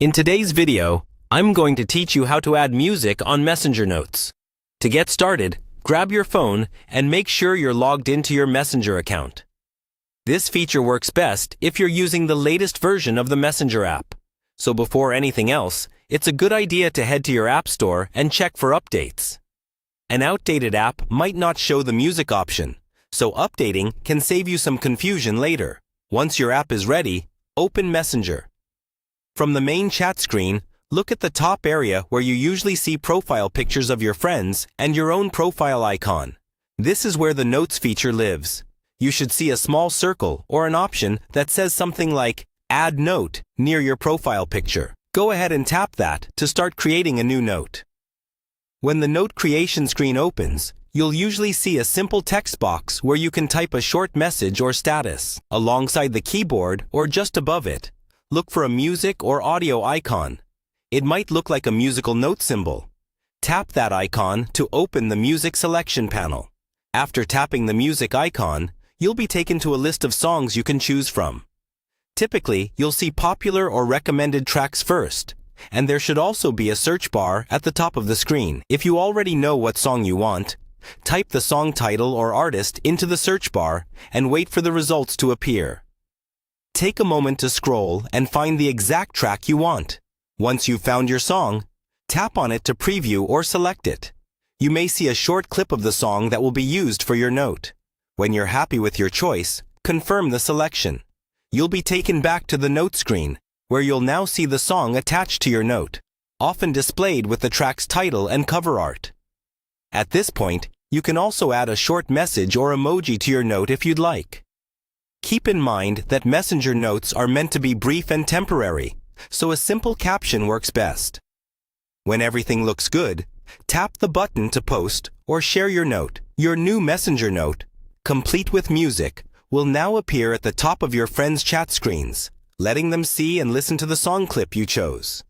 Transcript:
In today's video, I'm going to teach you how to add music on Messenger notes. To get started, grab your phone and make sure you're logged into your Messenger account. This feature works best if you're using the latest version of the Messenger app. So before anything else, it's a good idea to head to your App Store and check for updates. An outdated app might not show the music option, so updating can save you some confusion later. Once your app is ready, open Messenger. From the main chat screen, look at the top area where you usually see profile pictures of your friends and your own profile icon. This is where the Notes feature lives. You should see a small circle or an option that says something like Add Note near your profile picture. Go ahead and tap that to start creating a new note. When the note creation screen opens, you'll usually see a simple text box where you can type a short message or status. Alongside the keyboard or just above it, look for a music or audio icon. It might look like a musical note symbol. Tap that icon to open the music selection panel. After tapping the music icon, you'll be taken to a list of songs you can choose from. Typically, you'll see popular or recommended tracks first, and there should also be a search bar at the top of the screen. If you already know what song you want, type the song title or artist into the search bar and wait for the results to appear. Take a moment to scroll and find the exact track you want. Once you've found your song, tap on it to preview or select it. You may see a short clip of the song that will be used for your note. When you're happy with your choice, confirm the selection. You'll be taken back to the note screen, where you'll now see the song attached to your note, often displayed with the track's title and cover art. At this point, you can also add a short message or emoji to your note if you'd like. Keep in mind that Messenger notes are meant to be brief and temporary, so a simple caption works best. When everything looks good, tap the button to post or share your note. Your new Messenger note, complete with music, will now appear at the top of your friends' chat screens, letting them see and listen to the song clip you chose.